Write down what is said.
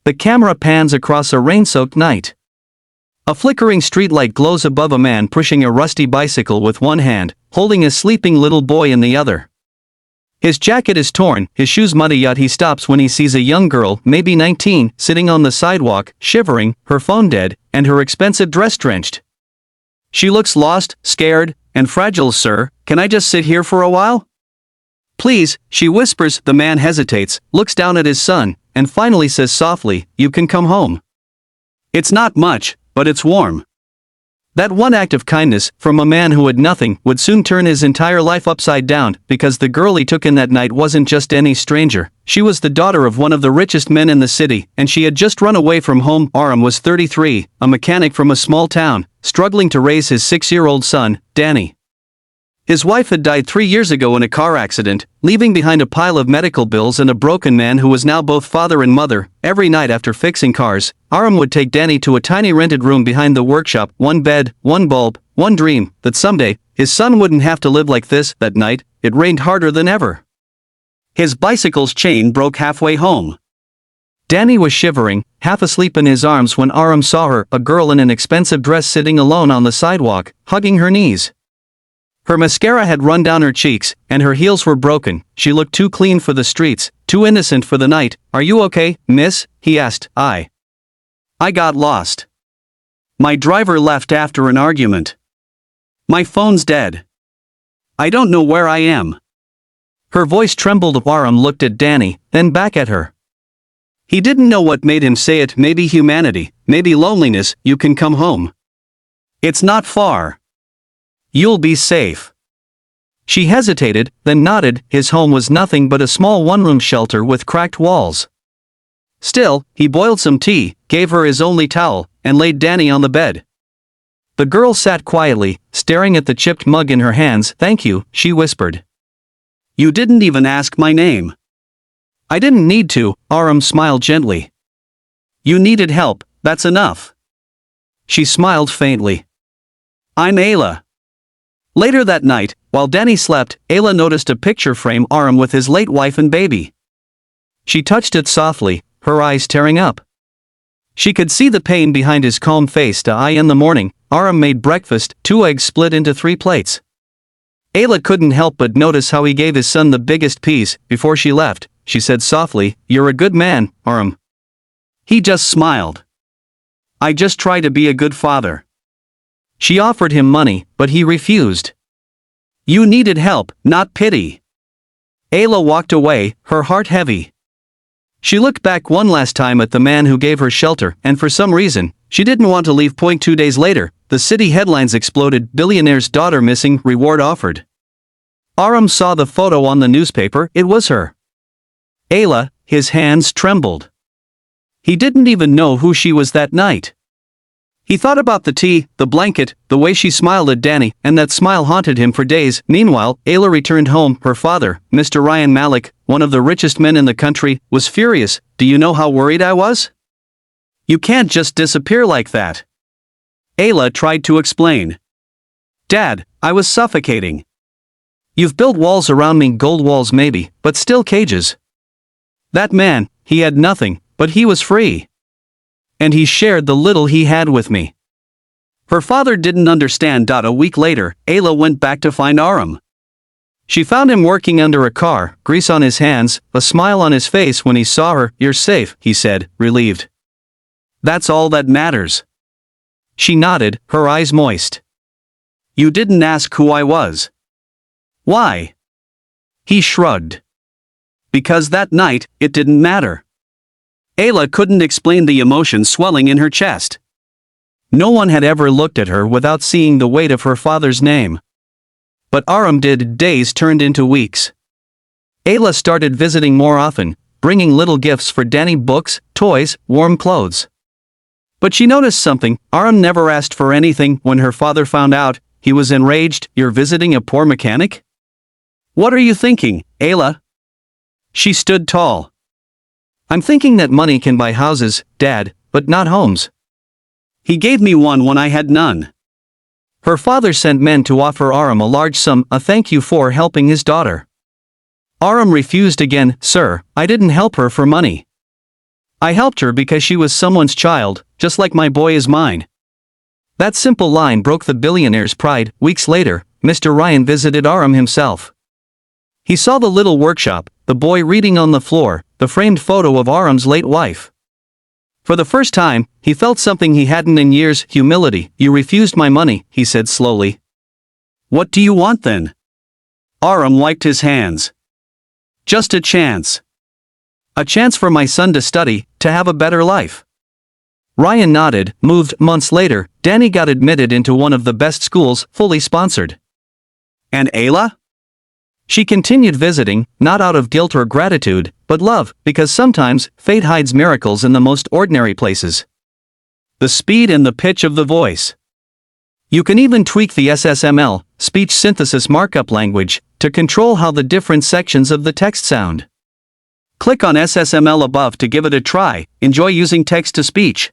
The camera pans across a rain-soaked night. A flickering streetlight glows above a man pushing a rusty bicycle with one hand, holding a sleeping little boy in the other. His jacket is torn, his shoes muddy, yet he stops when he sees a young girl, maybe 19, sitting on the sidewalk, shivering, her phone dead, and her expensive dress drenched. She looks lost, scared, and fragile. "Sir, can I just sit here for a while?" "Please," she whispers. The man hesitates, looks down at his son, and finally says softly, "You can come home." It's not much, but it's warm. That one act of kindness, from a man who had nothing, would soon turn his entire life upside down, because the girl he took in that night wasn't just any stranger. She was the daughter of one of the richest men in the city, and she had just run away from home. Aram was 33, a mechanic from a small town, struggling to raise his 6-year-old son, Danny. His wife had died 3 years ago in a car accident, leaving behind a pile of medical bills and a broken man who was now both father and mother. Every night after fixing cars, Aram would take Danny to a tiny rented room behind the workshop, one bed, one bulb, one dream, that someday, his son wouldn't have to live like this. That night, it rained harder than ever. His bicycle's chain broke halfway home. Danny was shivering, half asleep in his arms when Aram saw her, a girl in an expensive dress sitting alone on the sidewalk, hugging her knees. Her mascara had run down her cheeks, and her heels were broken. She looked too clean for the streets, too innocent for the night. "Are you okay, miss?" he asked. I got lost. My driver left after an argument. My phone's dead. I don't know where I am." Her voice trembled. Aram looked at Danny, then back at her. He didn't know what made him say it. Maybe humanity, maybe loneliness. "You can come home. It's not far. You'll be safe." She hesitated, then nodded. His home was nothing but a small one-room shelter with cracked walls. Still, he boiled some tea, gave her his only towel, and laid Danny on the bed. The girl sat quietly, staring at the chipped mug in her hands. "Thank you," she whispered. "You didn't even ask my name." "I didn't need to," Aram smiled gently. "You needed help, that's enough." She smiled faintly. "I'm Ayla." Later that night, while Danny slept, Ayla noticed a picture frame Aram with his late wife and baby. She touched it softly, her eyes tearing up. She could see the pain behind his calm face. In the morning, Aram made breakfast, 2 eggs split into 3 plates. Ayla couldn't help but notice how he gave his son the biggest piece. Before she left, she said softly, "You're a good man, Aram." He just smiled. "I just try to be a good father." She offered him money, but he refused. "You needed help, not pity." Ayla walked away, her heart heavy. She looked back one last time at the man who gave her shelter, and for some reason, she didn't want to leave. 2 days later, the city headlines exploded. "Billionaire's daughter missing, reward offered." Aram saw the photo on the newspaper. It was her. Ayla, his hands trembled. He didn't even know who she was that night. He thought about the tea, the blanket, the way she smiled at Danny, and that smile haunted him for days. Meanwhile, Ayla returned home. Her father, Mr. Ryan Malik, one of the richest men in the country, was furious. "Do you know how worried I was? You can't just disappear like that." Ayla tried to explain. "Dad, I was suffocating. You've built walls around me, gold walls maybe, but still cages. That man, he had nothing, but he was free. And he shared the little he had with me." Her father didn't understand. A week later, Ayla went back to find Aram. She found him working under a car, grease on his hands, a smile on his face when he saw her. "You're safe," he said, relieved. "That's all that matters." She nodded, her eyes moist. "You didn't ask who I was." "Why?" He shrugged. "Because that night, it didn't matter." Ayla couldn't explain the emotion swelling in her chest. No one had ever looked at her without seeing the weight of her father's name. But Aram did. Days turned into weeks. Ayla started visiting more often, bringing little gifts for Danny: books, toys, warm clothes. But she noticed something. Aram never asked for anything. When her father found out, he was enraged. "You're visiting a poor mechanic? What are you thinking, Ayla?" She stood tall. "I'm thinking that money can buy houses, Dad, but not homes. He gave me one when I had none." Her father sent men to offer Aram a large sum, a thank you for helping his daughter. Aram refused again. "Sir, I didn't help her for money. I helped her because she was someone's child, just like my boy is mine. That simple line broke the billionaire's pride. Weeks later, Mr. Ryan visited Aram himself. He saw the little workshop, the boy reading on the floor, the framed photo of Aram's late wife. For the first time, he felt something he hadn't in years: humility. "You refused my money," he said slowly. "What do you want then?" Aram wiped his hands. "Just a chance. A chance for my son to study, to have a better life." Ryan nodded, moved. Months later, Danny got admitted into one of the best schools, fully sponsored. And Ayla? She continued visiting, not out of guilt or gratitude, but love, because sometimes fate hides miracles in the most ordinary places. The speed and the pitch of the voice. You can even tweak the SSML, speech synthesis markup language, to control how the different sections of the text sound. Click on SSML above to give it a try. Enjoy using text to speech.